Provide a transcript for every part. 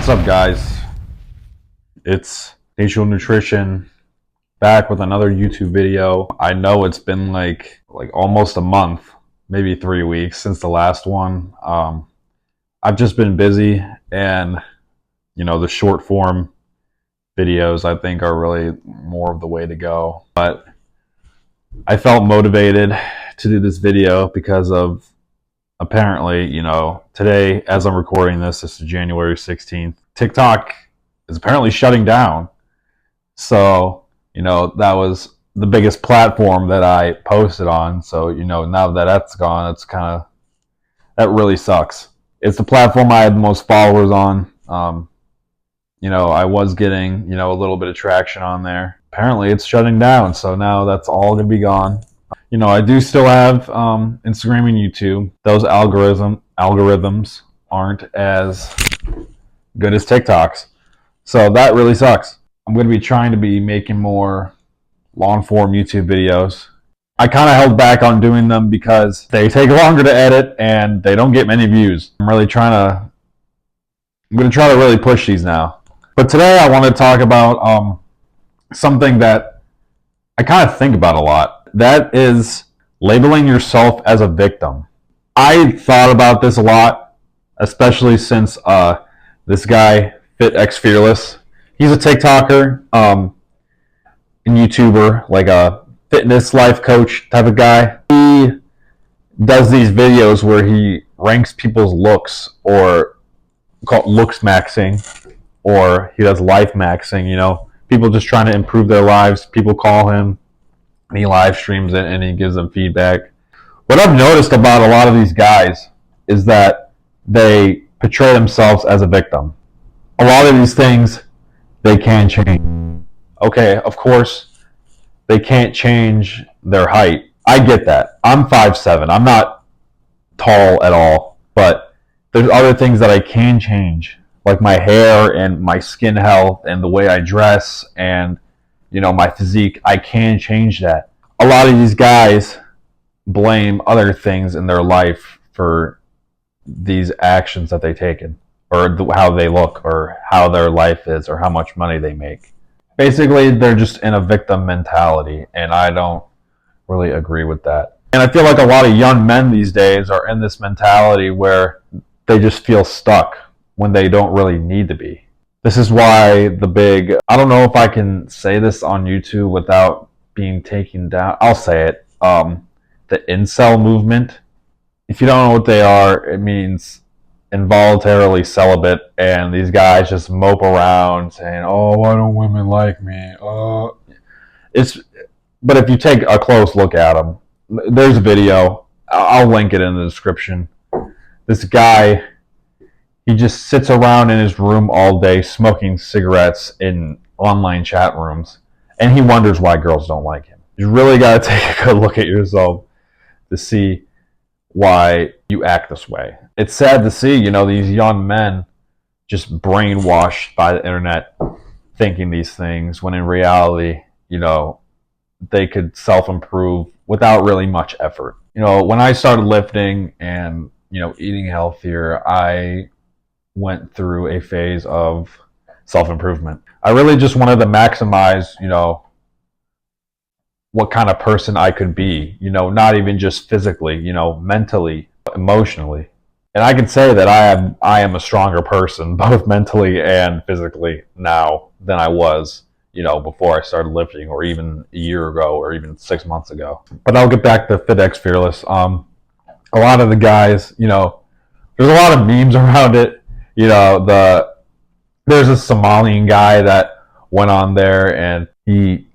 What's up, guys? It's NATEural Nutrition back with another YouTube video. I know it's been like almost a month, maybe 3 weeks since the last one. I've just been busy, and the short form videos I think are really more of the way to go. But I felt motivated to do this video because of apparently, today, as I'm recording this is January 16th, TikTok is apparently shutting down. So, that was the biggest platform that I posted on. So, now that that's gone, it's that really sucks. It's the platform I had the most followers on. I was getting, a little bit of traction on there. Apparently it's shutting down. So now that's all going to be gone. I do still have Instagram and YouTube. Those algorithms aren't as good as TikTok's. So that really sucks. I'm going to be trying to be making more long-form YouTube videos. I kind of held back on doing them because they take longer to edit and they don't get many views. I'm going to try to really push these now. But today I want to talk about something that I kind of think about a lot. That is labeling yourself as a victim. I thought about this a lot, especially since this guy, FitX Fearless, he's a TikToker, and YouTuber, like a fitness life coach type of guy. He does these videos where he ranks people's looks, or called looks maxing, or he does life maxing, people just trying to improve their lives. People call him, and he live streams it, and he gives them feedback. What I've noticed about a lot of these guys is that they portray themselves as a victim. A lot of these things, they can change. Okay, of course, they can't change their height. I get that. I'm 5'7". I'm not tall at all, but there's other things that I can change, like my hair and my skin health and the way I dress and my physique. I can change that. A lot of these guys blame other things in their life for these actions that they've taken, or how they look, or how their life is, or how much money they make. Basically, they're just in a victim mentality, and I don't really agree with that. And I feel like a lot of young men these days are in this mentality where they just feel stuck when they don't really need to be. This is why I don't know if I can say this on YouTube without being taken down. I'll say it. The incel movement. If you don't know what they are, it means involuntarily celibate, and these guys just mope around saying, "Oh, why don't women like me?" But if you take a close look at them, there's a video. I'll link it in the description. This guy, he just sits around in his room all day smoking cigarettes in online chat rooms, and he wonders why girls don't like him. You really got to take a good look at yourself to see why you act this way. It's sad to see, these young men just brainwashed by the internet thinking these things, when in reality, they could self-improve without really much effort. When I started lifting and, eating healthier, I went through a phase of self-improvement. I really just wanted to maximize, what kind of person I could be, not even just physically, mentally, emotionally. And I can say that I am a stronger person, both mentally and physically now than I was, before I started lifting, or even a year ago, or even 6 months ago. But I'll get back to FitX Fearless. A lot of the guys, there's a lot of memes around it. There's a Somalian guy that went on there, and he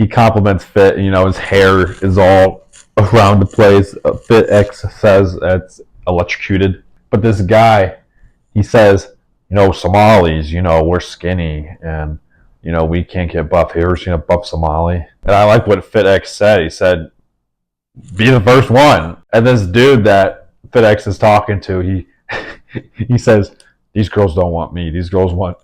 compliments Fit. His hair is all around the place. FitX says that's electrocuted. But this guy, he says, Somalis, we're skinny, and we can't get buff. Have you ever seen a buff Somali? And I like what FitX said. He said, "Be the first one." And this dude that FitX is talking to, he says, "These girls don't want me. These girls want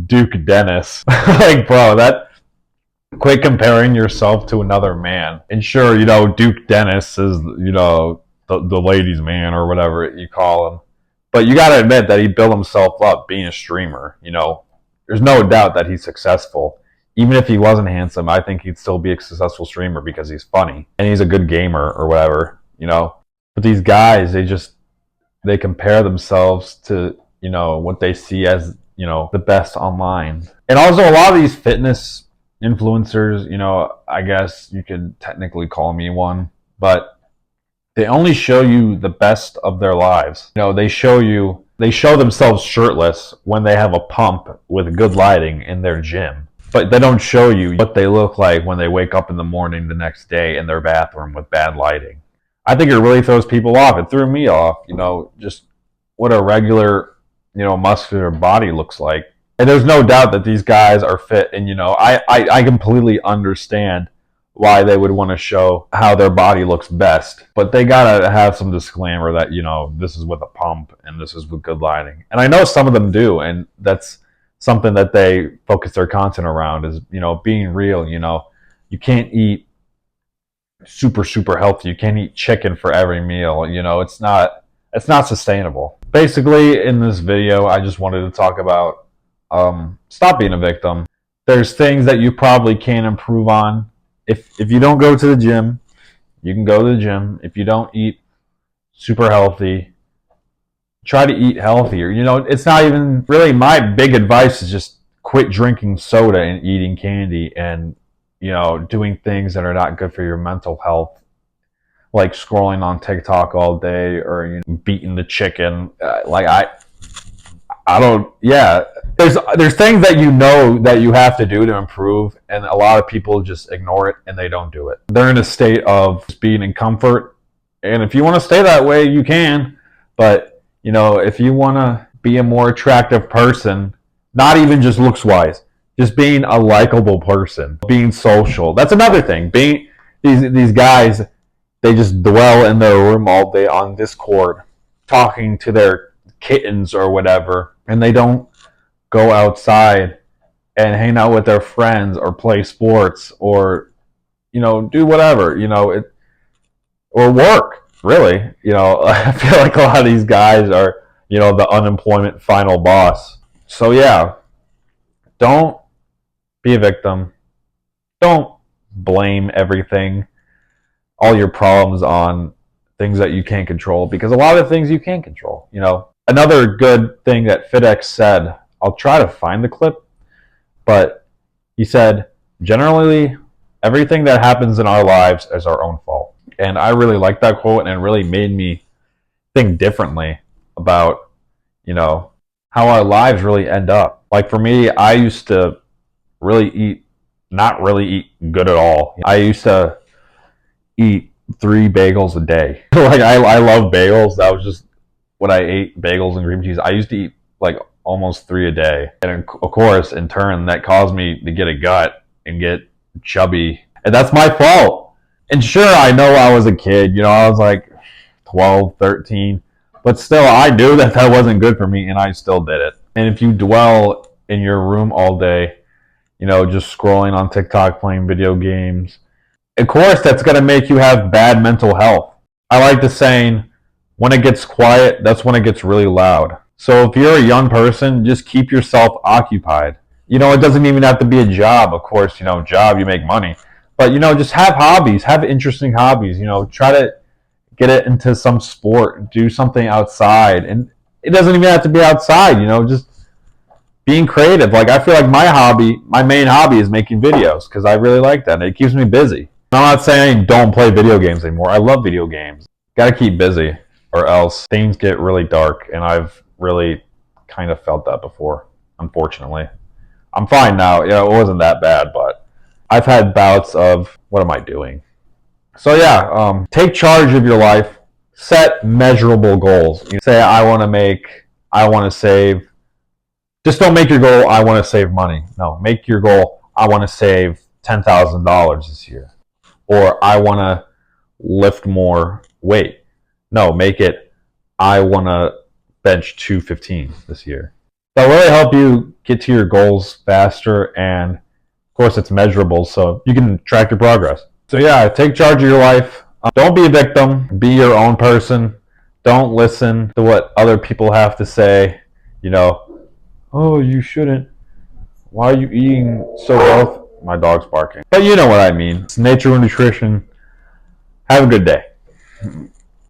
Duke Dennis." Like, bro, quit comparing yourself to another man. And sure, Duke Dennis is, the ladies' man, or whatever you call him. But you got to admit that he built himself up being a streamer. There's no doubt that he's successful. Even if he wasn't handsome, I think he'd still be a successful streamer because he's funny and he's a good gamer or whatever. But these guys, they compare themselves to, what they see as, the best online. And also a lot of these fitness influencers, I guess you could technically call me one, but they only show you the best of their lives. They show themselves shirtless when they have a pump with good lighting in their gym. But they don't show you what they look like when they wake up in the morning the next day in their bathroom with bad lighting. I think it really throws people off. It threw me off, just what a regular, muscular body looks like. And there's no doubt that these guys are fit. And, I completely understand why they would want to show how their body looks best. But they got to have some disclaimer that, this is with a pump and this is with good lighting. And I know some of them do. And that's something that they focus their content around is, being real. You can't eat super, super healthy. You can't eat chicken for every meal. It's not sustainable. Basically, in this video, I just wanted to talk about stop being a victim. There's things that you probably can improve on. If you don't go to the gym, you can go to the gym. If you don't eat super healthy, try to eat healthier. It's not even really my big advice is just quit drinking soda and eating candy and, doing things that are not good for your mental health, like scrolling on TikTok all day or beating the chicken. I don't. Yeah, there's things that that you have to do to improve, and a lot of people just ignore it and they don't do it. They're in a state of being in comfort, and if you want to stay that way, you can. But if you want to be a more attractive person, not even just looks wise, just being a likable person, being social. That's another thing. Being these guys, they just dwell in their room all day on Discord, talking to their kittens or whatever, and they don't go outside and hang out with their friends or play sports or do whatever or work really. I feel like a lot of these guys are the unemployment final boss. So yeah, don't be a victim. Don't blame everything, all your problems on things that you can't control, because a lot of things you can control. Another good thing that FitX said, I'll try to find the clip, but he said, generally, everything that happens in our lives is our own fault. And I really like that quote, and it really made me think differently about, how our lives really end up. Like for me, I used to not really eat good at all. I used to eat 3 bagels a day. I love bagels. That was just when I ate bagels and cream cheese. I used to eat like almost 3 a day. And of course, in turn, that caused me to get a gut and get chubby. And that's my fault. And sure, I know I was a kid. I was like 12, 13. But still, I knew that wasn't good for me, and I still did it. And if you dwell in your room all day, just scrolling on TikTok, playing video games, of course, that's going to make you have bad mental health. I like the saying, when it gets quiet, that's when it gets really loud. So if you're a young person, just keep yourself occupied. It doesn't even have to be a job. Of course, job, you make money. But, just have hobbies, have interesting hobbies. Try to get it into some sport, do something outside. And it doesn't even have to be outside, just being creative. Like, I feel like my main hobby is making videos because I really like that. It keeps me busy. I'm not saying don't play video games anymore. I love video games. Got to keep busy or else things get really dark. And I've really kind of felt that before, unfortunately. I'm fine now. It wasn't that bad, but I've had bouts of, what am I doing? So yeah, take charge of your life. Set measurable goals. Say, I want to save. Just don't make your goal, I want to save money. No, make your goal, I want to save $10,000 this year. Or I want to lift more weight. No, make it, I want to bench 215 this year. That'll really help you get to your goals faster, and of course it's measurable so you can track your progress. So yeah, take charge of your life. Don't be a victim. Be your own person. Don't listen to what other people have to say. You know, oh, you shouldn't. Why are you eating so healthy? My dog's barking. But you know what I mean. It's natural nutrition. Have a good day.